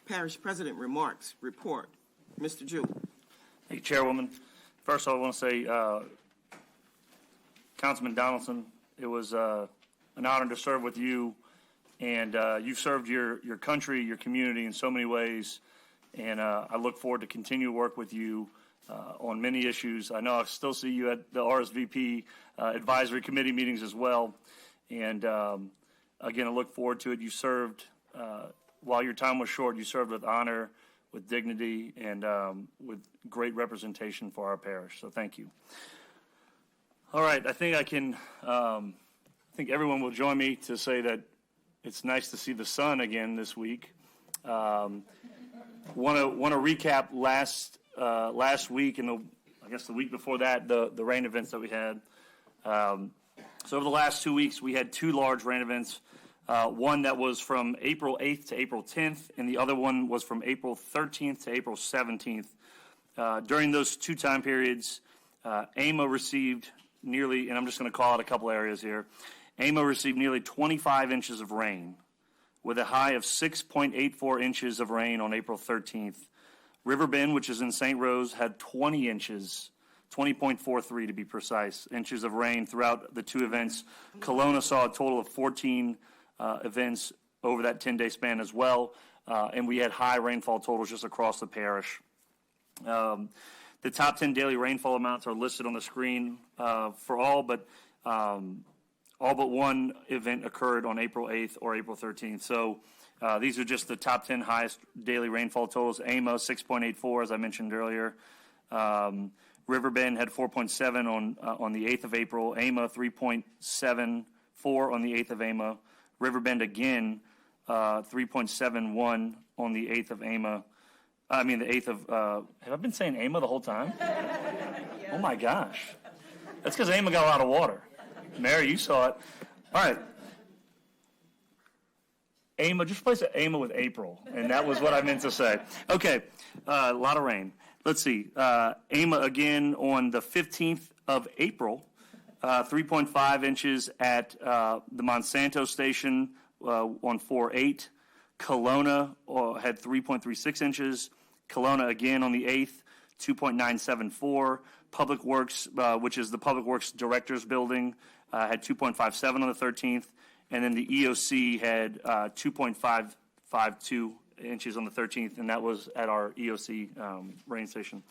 Parish President remarks, report. Mr. Jewell. Thank you, Chairwoman. First, I want to say, Councilman Donaldson, it was an honor to serve with you, and you've served your country, your community in so many ways, and I look forward to continue to work with you on many issues. I know I still see you at the RSVP Advisory Committee meetings as well, and again, I look forward to it. You served, while your time was short, you served with honor, with dignity, and with great representation for our parish, so thank you. All right, I think I think everyone will join me to say that it's nice to see the sun again this week. Want to recap last week and I guess the week before that, the rain events that we had. So over the last 2 weeks, we had two large rain events. One that was from April 8th to April 10th, and the other one was from April 13th to April 17th. During those two time periods, AMA received nearly, and I'm just going to call out a couple areas here, AMA received nearly 25 inches of rain, with a high of 6.84 inches of rain on April 13th. Riverbend, which is in St. Rose, had 20 inches, 20.43 to be precise, inches of rain throughout the two events. Kelowna saw a total of 14 events over that 10-day span as well, and we had high rainfall totals just across the parish. The top 10 daily rainfall amounts are listed on the screen for all but one event occurred on April 8th or April 13th. So these are just the top 10 highest daily rainfall totals. AMA 6.84, as I mentioned earlier. Riverbend had 4.7 on the 8th of April. AMA 3.74 on the 8th of AMA. Riverbend again 3.71 on the 8th of AMA. I mean the 8th of. Have I been saying AMA the whole time? Yeah. Oh my gosh, that's because AMA got a lot of water. Mary, you saw it. All right. AMA, just replace AMA with April, and that was what I meant to say. Okay, a lot of rain. Let's see. AMA again on the 15th of April, 3.5 inches at the Monsanto station on 4/8. Kelowna had 3.36 inches. Kelowna again on the 8th, 2.974. Public Works, which is the Public Works Directors Building, had 2.57 on the 13th. And then the EOC had 2.552 inches on the 13th, and that was at our EOC rain station.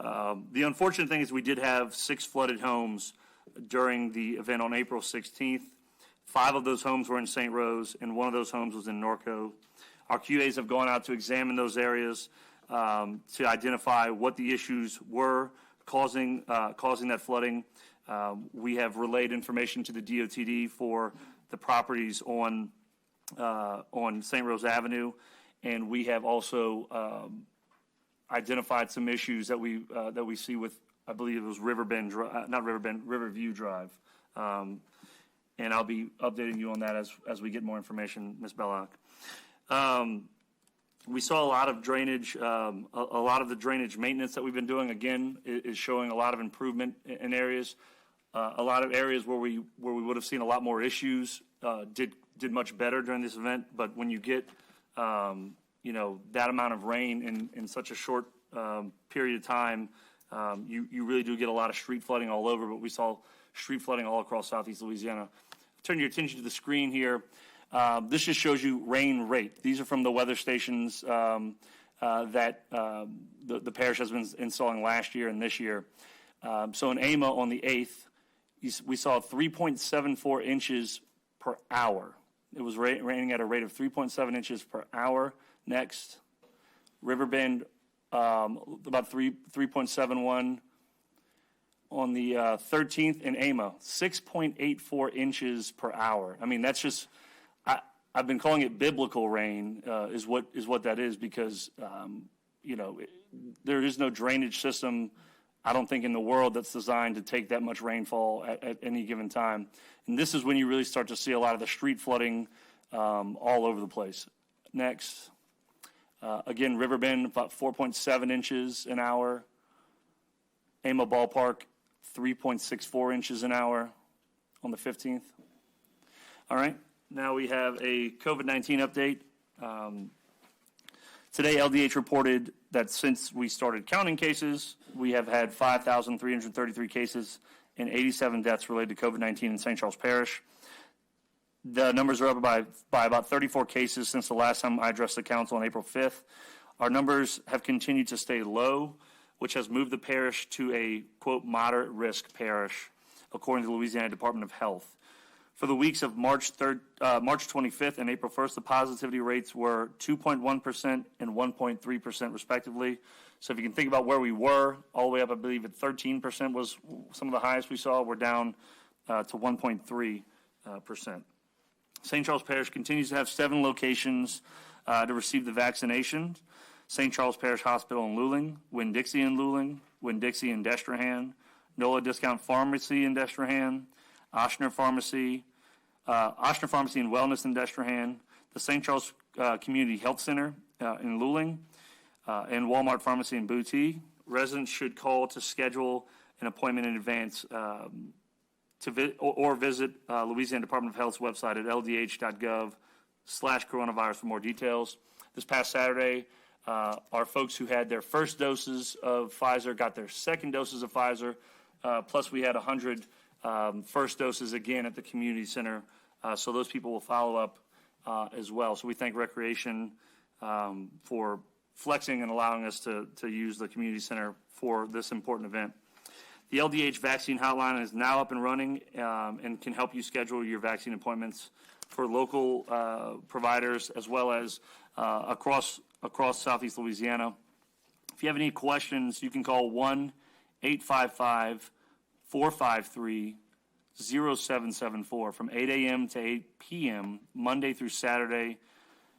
The unfortunate thing is we did have 6 flooded homes during the event on April 16th. 5 of those homes were in St. Rose, and 1 of those homes was in Norco. Our QAs have gone out to examine those areas to identify what the issues were causing that flooding. We have relayed information to the DOTD for the properties on St. Rose Avenue, and we have also identified some issues that we see with, I believe it was Riverview Drive, and I'll be updating you on that as we get more information, Ms. Belloc. We saw a lot of drainage. A lot of the drainage maintenance that we've been doing again is showing a lot of improvement in areas. A lot of areas where we would have seen a lot more issues did much better during this event. But when you get that amount of rain in such a short period of time, you really do get a lot of street flooding all over. But we saw street flooding all across Southeast Louisiana. Turn your attention to the screen here. This just shows you rain rate. These are from the weather stations that the parish has been installing last year and this year. So in AMA on the 8th, we saw 3.74 inches per hour. It was raining at a rate of 3.7 inches per hour. Next, Riverbend, about 3.71 on the 13th, and AMA, 6.84 inches per hour. I mean, that's just, I've been calling it biblical rain, is what that is, because, there is no drainage system, I don't think, in the world that's designed to take that much rainfall at any given time. And this is when you really start to see a lot of the street flooding all over the place. Next, again, Riverbend, about 4.7 inches an hour. AMA Ballpark, 3.64 inches an hour on the 15th. All right, now we have a COVID-19 update. Today, LDH reported that since we started counting cases, we have had 5,333 cases and 87 deaths related to COVID-19 in St. Charles Parish. The numbers are up by about 34 cases since the last time I addressed the council on April 5th. Our numbers have continued to stay low, which has moved the parish to a, quote, moderate risk parish, according to the Louisiana Department of Health. For the weeks of March 25th and April 1st, the positivity rates were 2.1% and 1.3% respectively. So if you can think about where we were, all the way up, I believe at 13% was some of the highest we saw. We're down to 1.3%. St. Charles Parish continues to have 7 locations to receive the vaccination. St. Charles Parish Hospital in Luling, Winn-Dixie in Luling, Winn-Dixie in Destrehan, NOLA Discount Pharmacy in Destrehan, Oshner Pharmacy and Wellness in Destrehan, the St. Charles Community Health Center in Luling, and Walmart Pharmacy in Boutique. Residents should call to schedule an appointment in advance or visit Louisiana Department of Health's website at ldh.gov/coronavirus for more details. This past Saturday, our folks who had their first doses of Pfizer got their second doses of Pfizer, plus we had 100 first doses again at the community center, so those people will follow up as well. So we thank Recreation for flexing and allowing us to use the community center for this important event. The LDH vaccine hotline is now up and running and can help you schedule your vaccine appointments for local providers as well as across Southeast Louisiana. If you have any questions, you can call 1-855-453-0774 from 8 a.m. to 8 p.m. Monday through Saturday,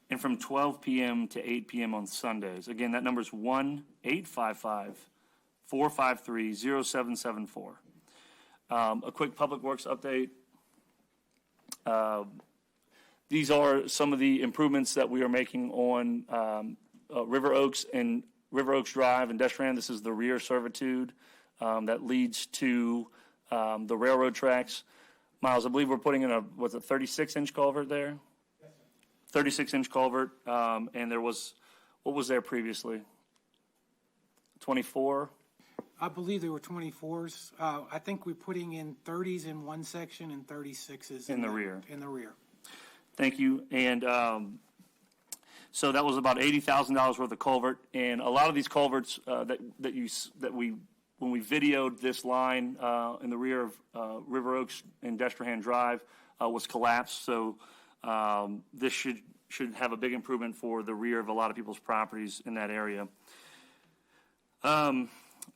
and from 12 p.m. to 8 p.m. on Sundays. Again, that number is 1-855-453-0774. A quick Public Works update. These are some of the improvements that we are making on River Oaks Drive and Destrehan. This is the rear servitude that leads to the railroad tracks. Miles, I believe we're putting in a 36-inch culvert there? 36-inch culvert, and there was, what was there previously? 24? I believe there were 24s. I think we're putting in 30s in one section and 36s in the rear. In the rear. Thank you. And so that was about $80,000 worth of culvert, and a lot of these culverts when we videoed this line in the rear of River Oaks and Destrehan Drive was collapsed. So this should have a big improvement for the rear of a lot of people's properties in that area.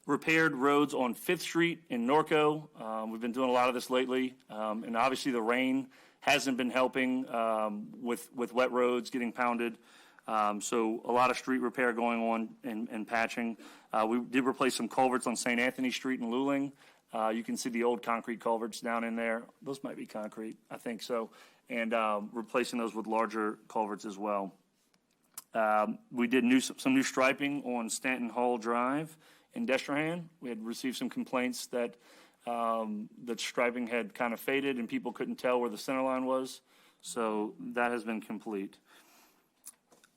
Repaired roads on 5th Street in Norco. We've been doing a lot of this lately, and obviously the rain hasn't been helping with wet roads getting pounded. So a lot of street repair going on and patching. We did replace some culverts on St. Anthony Street in Luling. You can see the old concrete culverts down in there. Those might be concrete, I think so. And replacing those with larger culverts as well. We did some new striping on Stanton Hall Drive in Destrehan. We had received some complaints that the striping had kind of faded and people couldn't tell where the center line was. So that has been complete.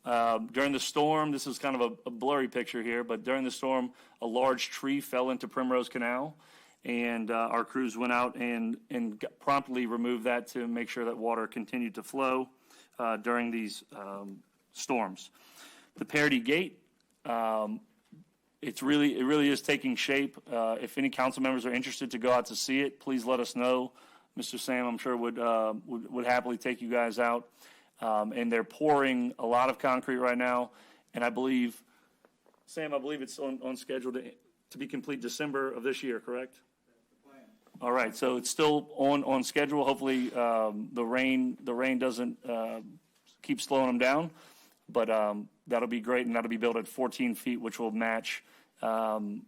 During the storm, this is kind of a blurry picture here, but during the storm, a large tree fell into Primrose Canal, and our crews went out and promptly removed that to make sure that water continued to flow during these storms. The Parity Gate, it really is taking shape. If any council members are interested to go out to see it, please let us know. Mr. Sam, I'm sure would happily take you guys out. And they're pouring a lot of concrete right now, and I believe, Sam, it's on schedule to be complete December of this year, correct? That's the plan. All right, so it's still on schedule. Hopefully, the rain doesn't keep slowing them down, but that'll be great, and that'll be built at 14 feet, which will match the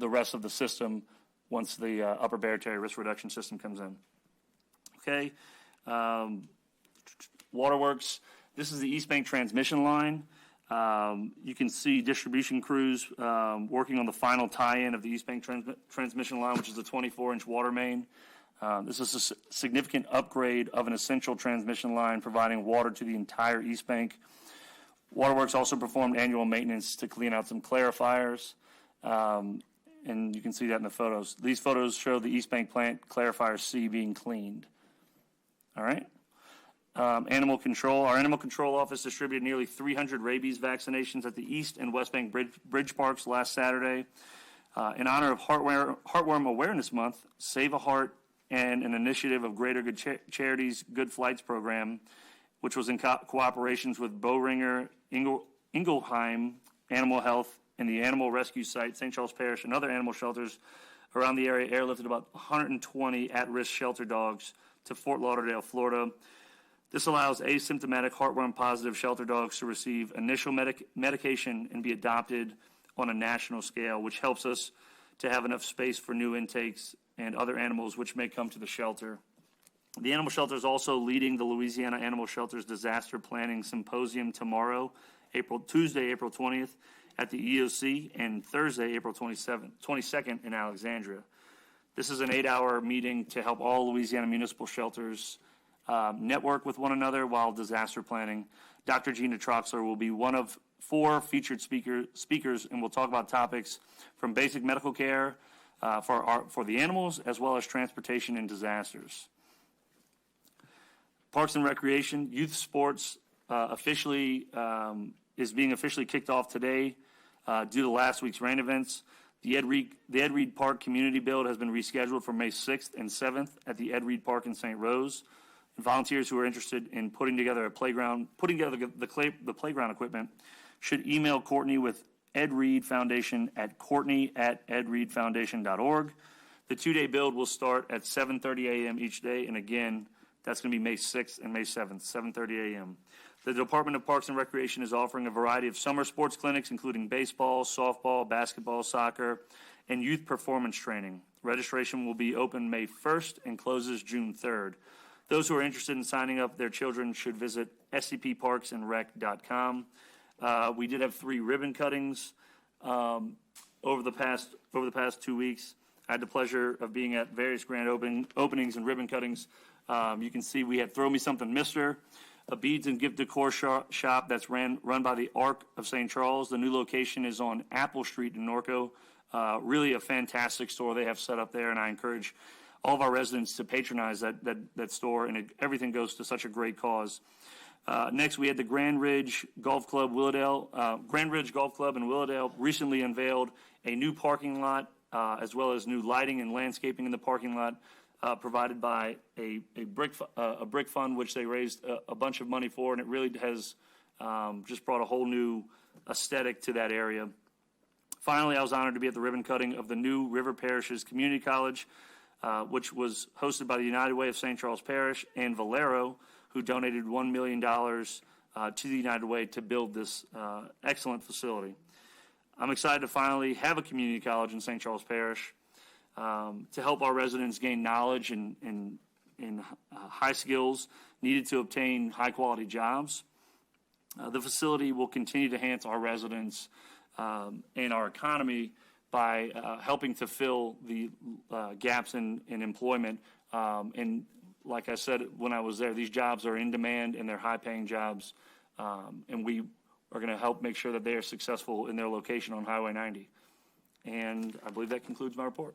rest of the system once the upper Barataria risk reduction system comes in. Okay. Waterworks, this is the East Bank transmission line. You can see distribution crews working on the final tie-in of the East Bank transmission line, which is a 24-inch water main. This is a significant upgrade of an essential transmission line providing water to the entire East Bank. Waterworks also performed annual maintenance to clean out some clarifiers, and you can see that in the photos. These photos show the East Bank plant clarifier C being cleaned. All right. Animal control. Our animal control office distributed nearly 300 rabies vaccinations at the East and West Bank Bridge Parks last Saturday. In honor of Heartworm Awareness Month, Save a Heart and an initiative of Greater Good Charities Good Flights program, which was in cooperations with Boehringer Ingelheim Animal Health and the Animal Rescue Site, St. Charles Parish, and other animal shelters around the area, airlifted about 120 at-risk shelter dogs to Fort Lauderdale, Florida. This allows asymptomatic heartworm-positive shelter dogs to receive initial medication and be adopted on a national scale, which helps us to have enough space for new intakes and other animals which may come to the shelter. The animal shelter is also leading the Louisiana Animal Shelters Disaster Planning Symposium tomorrow, Tuesday, April 20th, at the EOC, and Thursday, April 22nd in Alexandria. This is an 8-hour meeting to help all Louisiana municipal shelters network with one another while disaster planning. Dr. Gina Troxler will be one of 4 featured speakers, and we'll talk about topics from basic medical care for the animals, as well as transportation and disasters. Parks and Recreation, youth sports is being officially kicked off today due to last week's rain events. The Ed Reed Park Community Build has been rescheduled for May 6th and 7th at the Ed Reed Park in St. Rose. Volunteers who are interested in putting together the playground equipment should email Courtney with Ed Reed Foundation at courtney@edreedfoundation.org. The 2-day build will start at 7:30 a.m. each day, and again, that's going to be May 6th and May 7th, 7:30 a.m. The Department of Parks and Recreation is offering a variety of summer sports clinics, including baseball, softball, basketball, soccer, and youth performance training. Registration will be open May 1st and closes June 3rd. Those who are interested in signing up their children should visit scpparksandrec.com. We did have 3 ribbon cuttings over the past 2 weeks. I had the pleasure of being at various grand openings and ribbon cuttings. You can see we had Throw Me Something Mister, a beads and gift decor shop that's run by the Arc of St. Charles. The new location is on Apple Street in Norco. Really a fantastic store they have set up there, and I encourage all of our residents to patronize that store, and everything goes to such a great cause. Next, we had the Grand Ridge Golf Club in Willowdale recently unveiled a new parking lot, as well as new lighting and landscaping in the parking lot, provided by a brick fund, which they raised a bunch of money for, and it really has just brought a whole new aesthetic to that area. Finally, I was honored to be at the ribbon cutting of the new River Parishes Community College, which was hosted by the United Way of St. Charles Parish and Valero, who donated $1 million to the United Way to build this excellent facility. I'm excited to finally have a community college in St. Charles Parish to help our residents gain knowledge and high skills needed to obtain high-quality jobs. The facility will continue to enhance our residents and our economy by helping to fill the gaps in employment. And like I said when I was there, these jobs are in demand and they're high-paying jobs, and we are going to help make sure that they are successful in their location on Highway 90. And I believe that concludes my report.